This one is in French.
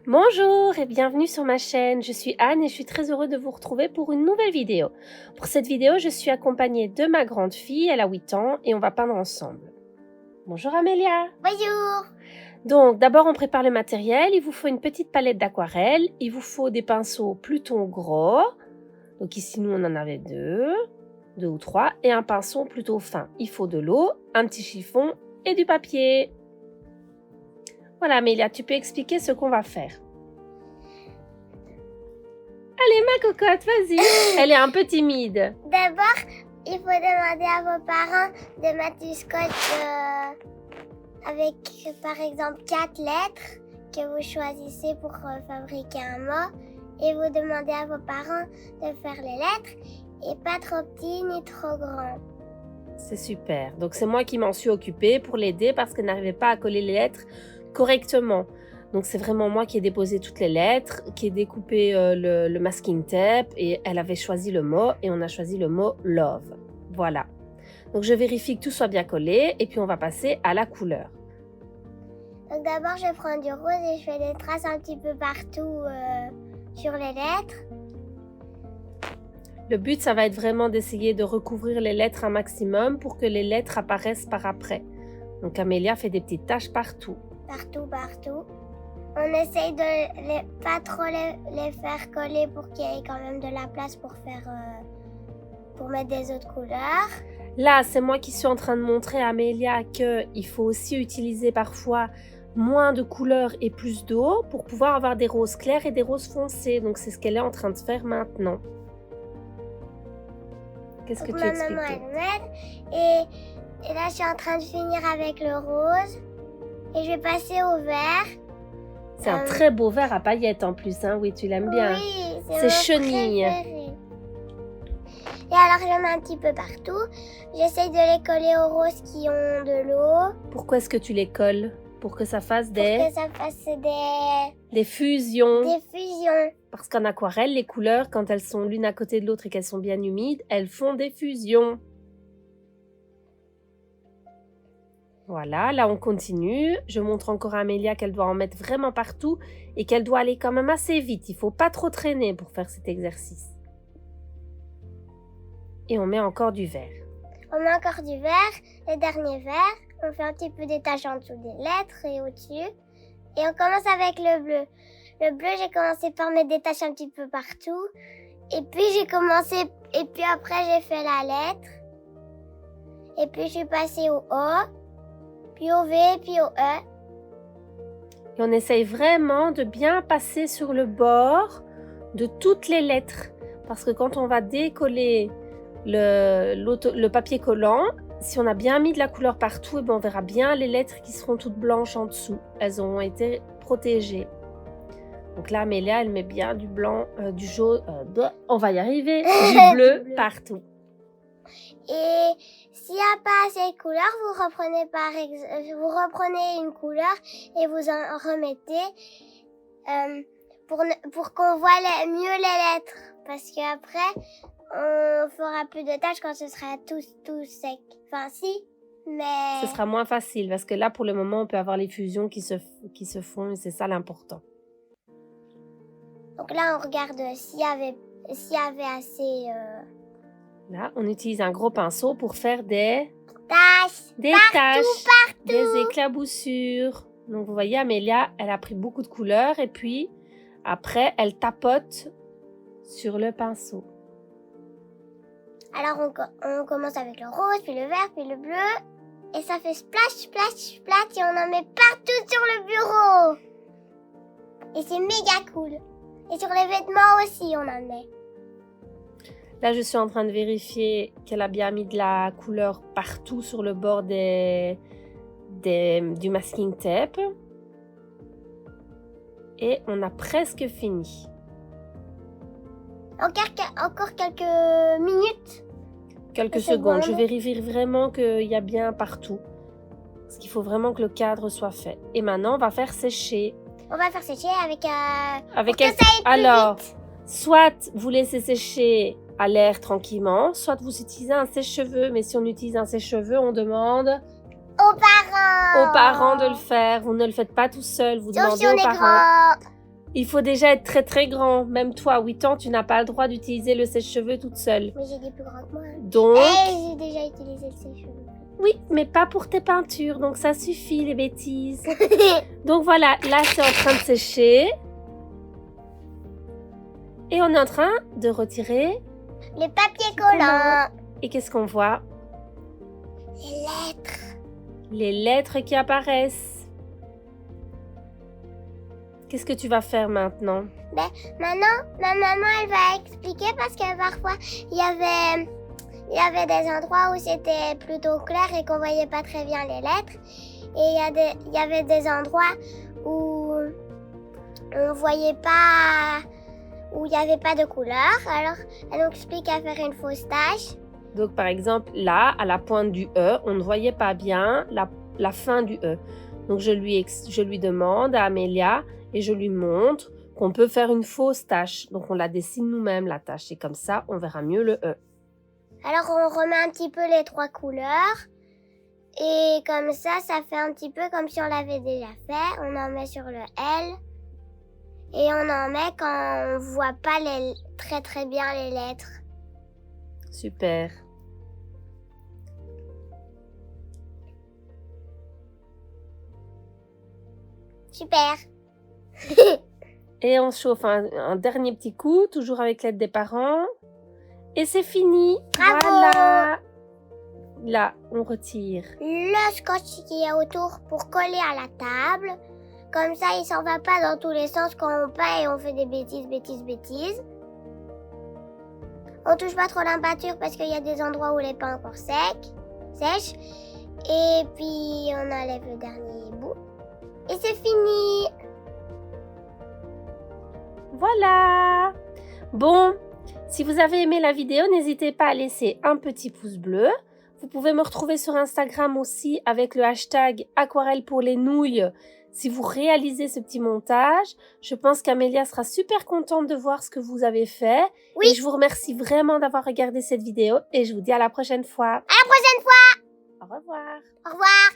Bonjour et bienvenue sur ma chaîne, je suis Anne et je suis très heureuse de vous retrouver pour une nouvelle vidéo. Pour cette vidéo, je suis accompagnée de ma grande fille, elle a 8 ans et on va peindre ensemble. Bonjour Amélia. Bonjour. Donc d'abord on prépare le matériel, il vous faut une petite palette d'aquarelle, il vous faut des pinceaux plutôt gros, donc ici nous on en avait deux ou trois, et un pinceau plutôt fin. Il faut de l'eau, un petit chiffon et du papier. Voilà Amélia, tu peux expliquer ce qu'on va faire. Allez ma cocotte, vas-y. Elle est un peu timide. D'abord, il faut demander à vos parents de mettre du scotch avec par exemple 4 lettres que vous choisissez pour fabriquer un mot. Et vous demandez à vos parents de faire les lettres et pas trop petits ni trop grands. C'est super. Donc c'est moi qui m'en suis occupée pour l'aider parce qu'elle n'arrivait pas à coller les lettres correctement. Donc c'est vraiment moi qui ai déposé toutes les lettres, qui ai découpé le masking tape et elle avait choisi le mot et on a choisi le mot love. Voilà. Donc je vérifie que tout soit bien collé et puis on va passer à la couleur. Donc d'abord je prends du rose et je fais des traces un petit peu partout sur les lettres. Le but ça va être vraiment d'essayer de recouvrir les lettres un maximum pour que les lettres apparaissent par après. Donc Amélia fait des petites taches partout. Partout. On essaye de pas trop les faire coller pour qu'il y ait quand même de la place pour mettre des autres couleurs. Là, c'est moi qui suis en train de montrer à Amélia qu'il faut aussi utiliser parfois moins de couleurs et plus d'eau pour pouvoir avoir des roses clairs et des roses foncées. Donc c'est ce qu'elle est en train de faire maintenant. Qu'est-ce que tu expliques? Ma maman elle m'aide et là je suis en train de finir avec le rose et je vais passer au vert. C'est un très beau vert à paillettes en plus, hein? Oui, tu l'aimes bien. Oui, c'est chenille. Et alors je mets un petit peu partout. J'essaye de les coller aux roses qui ont de l'eau. Pourquoi est-ce que tu les colles? Pour que ça fasse Pour que ça fasse des fusions. Des fusions. Parce qu'en aquarelle, les couleurs, quand elles sont l'une à côté de l'autre et qu'elles sont bien humides, elles font des fusions. Voilà, là on continue. Je montre encore à Amélia qu'elle doit en mettre vraiment partout et qu'elle doit aller quand même assez vite. Il ne faut pas trop traîner pour faire cet exercice. Et on met encore du vert. On met encore du vert, le dernier vert. On fait un petit peu des taches en dessous des lettres et au-dessus. Et on commence avec le bleu. Le bleu, j'ai commencé par mettre des taches un petit peu partout. Et puis après j'ai fait la lettre. Et puis je suis passée au O. Puis au V, puis au E. Et on essaye vraiment de bien passer sur le bord de toutes les lettres. Parce que quand on va décoller le papier collant, si on a bien mis de la couleur partout, et ben on verra bien les lettres qui seront toutes blanches en dessous. Elles auront été protégées. Donc là, Amélia, elle met bien du blanc, du jaune, on va y arriver, du bleu partout. Et s'il n'y a pas assez de couleurs, vous reprenez une couleur et vous en remettez pour qu'on voit mieux les lettres. Parce qu'après, on fera plus de taches quand ce sera tout sec. Enfin si, mais... Ce sera moins facile parce que là, pour le moment, on peut avoir les fusions qui se font et c'est ça l'important. Donc là, on regarde s'il y avait assez... Là, on utilise un gros pinceau pour faire des taches, des éclaboussures. Donc, vous voyez, Amélia, elle a pris beaucoup de couleurs et puis, après, elle tapote sur le pinceau. Alors, on commence avec le rose, puis le vert, puis le bleu. Et ça fait splash, splash, splash et on en met partout sur le bureau. Et c'est méga cool. Et sur les vêtements aussi, on en met. Là, je suis en train de vérifier qu'elle a bien mis de la couleur partout sur le bord du masking tape. Et on a presque fini. Encore quelques minutes. Quelques secondes. Je vérifie vraiment qu'il y a bien partout. Parce qu'il faut vraiment que le cadre soit fait. Et maintenant, on va faire sécher. On va faire sécher avec alors, soit vous laissez sécher à l'air tranquillement, soit vous utilisez un sèche-cheveux. Mais si on utilise un sèche-cheveux, on demande aux parents de le faire. Vous ne le faites pas tout seul, vous demandez si on aux est parents. Grand. Il faut déjà être très très grand. Même toi, à 8 ans, tu n'as pas le droit d'utiliser le sèche-cheveux toute seule. Mais j'ai des plus grands que moi. Donc, J'ai déjà utilisé le sèche-cheveux. oui, mais pas pour tes peintures. Donc, ça suffit, les bêtises. Donc, voilà, là, c'est en train de sécher. Et on est en train de retirer. Les papiers collants. Et qu'est-ce qu'on voit? Les lettres. Les lettres qui apparaissent. Qu'est-ce que tu vas faire maintenant? Maintenant, ma maman, elle va expliquer parce que parfois, il y avait des endroits où c'était plutôt clair et qu'on voyait pas très bien les lettres. Et il y avait des endroits où on voyait pas, où il n'y avait pas de couleur. Alors, elle nous explique à faire une fausse tache. Donc, par exemple, là, à la pointe du E, on ne voyait pas bien la fin du E. Donc, je lui demande à Amélia et je lui montre qu'on peut faire une fausse tache. Donc, on la dessine nous-mêmes, la tache. Et comme ça, on verra mieux le E. Alors, on remet un petit peu les 3 couleurs. Et comme ça fait un petit peu comme si on l'avait déjà fait. On en met sur le L. Et on en met quand on voit pas très très bien les lettres. Super. Super. Et on chauffe un dernier petit coup, toujours avec l'aide des parents. Et c'est fini. Bravo. Voilà. Là, on retire. Le scotch qui est autour pour coller à la table. Comme ça, il s'en va pas dans tous les sens quand on peint et on fait des bêtises. On touche pas trop la peinture parce qu'il y a des endroits où elle n'est pas encore sèche. Et puis, on enlève le dernier bout. Et c'est fini. Voilà. Bon, si vous avez aimé la vidéo, n'hésitez pas à laisser un petit pouce bleu. Vous pouvez me retrouver sur Instagram aussi avec le hashtag aquarelle pour les nouilles. Si vous réalisez ce petit montage, je pense qu'Amélia sera super contente de voir ce que vous avez fait. Oui. Et je vous remercie vraiment d'avoir regardé cette vidéo et je vous dis à la prochaine fois. À la prochaine fois. Au revoir. Au revoir.